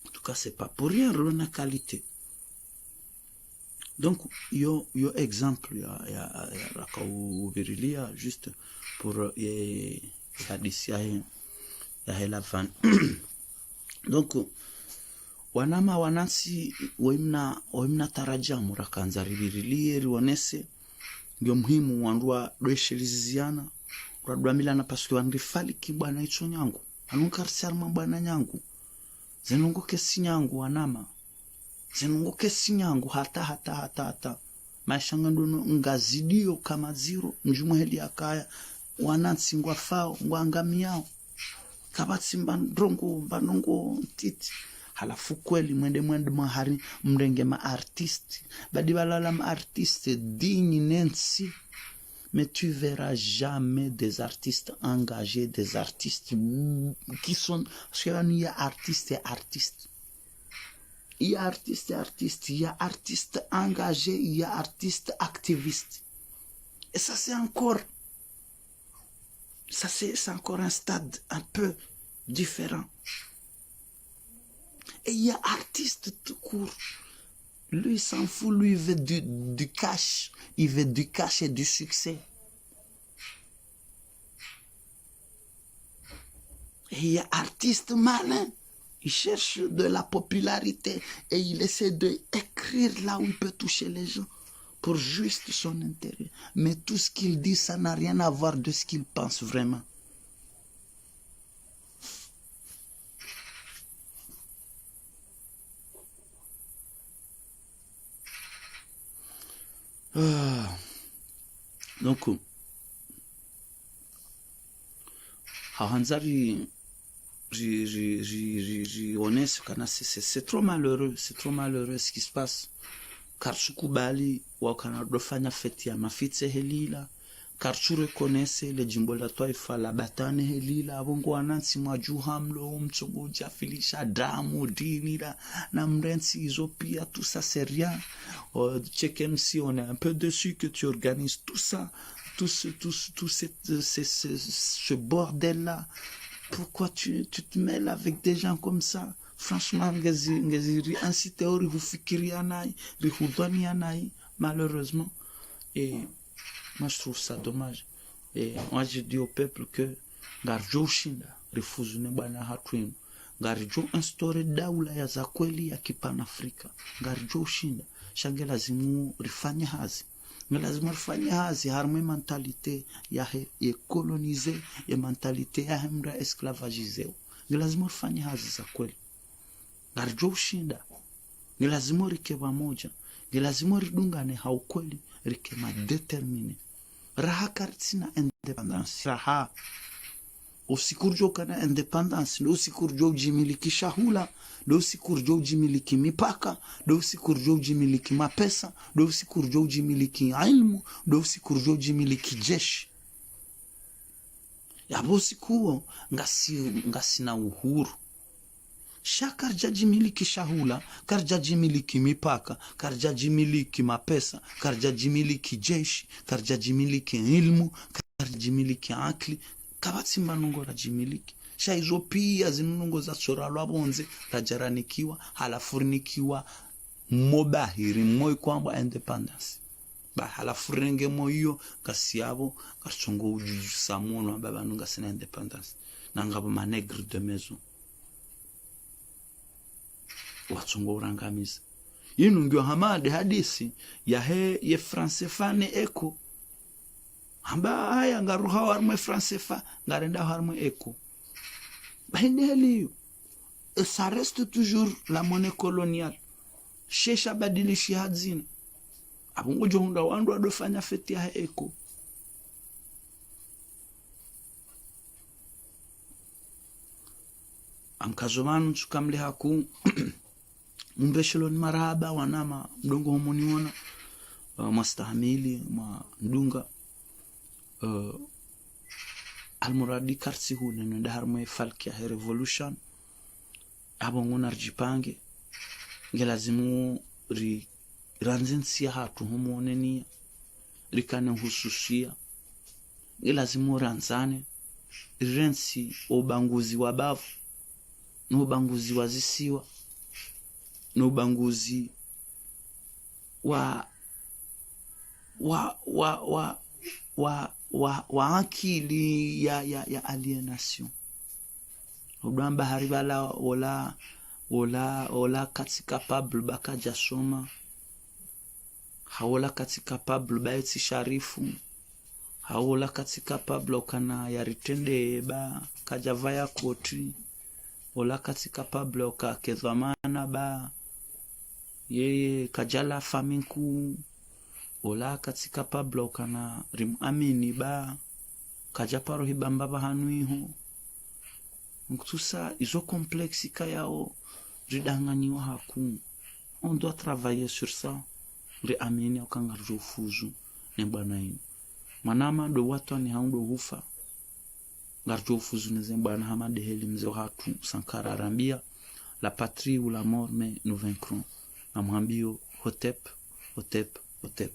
en tout cas c'est pas pour rien la qualité donc yo exemple ya raka uvirilia juste pour hadisi ya la van donc wanama wanasi waimna tarajamu rakanza rivirilie rionese ndio muhimu wandua doesheliziana radwa milana paske wandifali kibwana icho nyangu anunkarsarma bwana nyangu zenungo kesi nyangu wanama zenungo kesi nyangu hata maishanga ndono ngazidio kama zero njumuheli akaya wanansi ngwafao ngwangamiao kabatsi mbandongo titi halafu kweli mwende mahari mrenge ma artiste badi balala ma artiste digne Nancy mais tu verras jamais des artistes engagés des artistes qui sont il y a artistes et artistes il y a artistes et artistes il y a artistes engagés il y a artistes activistes et ça c'est encore un stade un peu différent. Et il y a artiste tout court. Lui, il s'en fout. Lui, il veut du cash. Il veut du cash et du succès. Et il y a artiste malin. Il cherche de la popularité. Et il essaie d'écrire là où il peut toucher les gens. Pour juste son intérêt. Mais tout ce qu'il dit, ça n'a rien à voir de ce qu'il pense vraiment. Donc Hanzari honnête kana c'est trop malheureux ce qui se passe car sukubali wakana dofanya feti ya mafitse helila car tu reconnaissais le jimbo la taifa la batane helila abongo wanansi mwaju hamlo mtsogoja filisha damu dinira na mrensi izopia tout ça c'est rien check MC on est un peu dessus que tu organises tout ça tout ce bordel là pourquoi tu te mêles avec des gens comme ça franchement ngezi incité ori hufikiria nai rihudania nai malheureusement et moi je trouve ça dommage et moi je dis au peuple que l'argent shinda rifuzu ne bwana hatwinu ngarijo instaure daula ya za kweli ya kipanafrika ngarijo ushinda shange lazimu rifanye hazi lazima rifanye hazi harme mentalite ya colonize ya mentalite ya hemra esclavagiseo lazima rifanye hazi za kweli ngarijo ushinda lazima rike pamoja lazima ridungane haukweli rike madetermine raha kartina independence raha usikurjo kana independence ndo usikurjo ujimiliki shahula ndo usikurjo ujimiliki mipaka ndo usikurjo ujimiliki mapesa ndo usikurjo ujimiliki ilmu ndo usikurjo ujimiliki jeshi yabo sikuo ngasi na uhuru shakarja jimiliki shahula karja jimiliki mipaka karja jimiliki mapesa karja jimiliki jeshi karja jimiliki ilmu karja jimiliki akli kabati manungo la jimiliki shaizo pia zinungo za choralo abonze tajaranikiwa halafurnikiwa mobahiri moyo kwamba independence ba halafurenge moyo kasiabo kasongo ujuju samono baba nunga sina independence nangabo manegre de maison watsongo urangamiza yinu ngyo hamade hadisi ya he ye francefane eko hamba haya ngaruha warmwe francefa ngarenda harmwe eko bahinde heliyo ça reste toujours la monnaie coloniale shesha badilishi hadzina abungo johunda wandu adofanya feti ya eko amkazomanu tukamle haku mbeshelo ni maraba wanama mdongo homoniona mastahamili ndunga almuradi karti hu nenda harmwe falki ya revolution abo ngona rjipange ngelazimu ranzensia hatu homonenia rikane hususia ngelazimu ranzane rensi obanguzi wabavu no banguzi wazisiwa no banguzi wa akili ya alienation udamba haribala ola katika capable bakaja soma haola katika capable baiti sharifu haola katika capable kana ya ritende ba kajavaya koti ola katika capable ka kezamana ba yeye kajala faminku ola katika pablo kana rim amini ba kajaparo hibamba bahanuiho nkutusa izo complexe kayao ridanganyiwa haku on doit travailler sur ça ri amini okanga rufuzu ne bwana ino manama do watu ni haundo hufa ngarjo ufuzu ne zembana hamade heli mzee hatu Sankara arambia la patrie ou la mort mais nous vaincrons amwambio hotep hotep hotep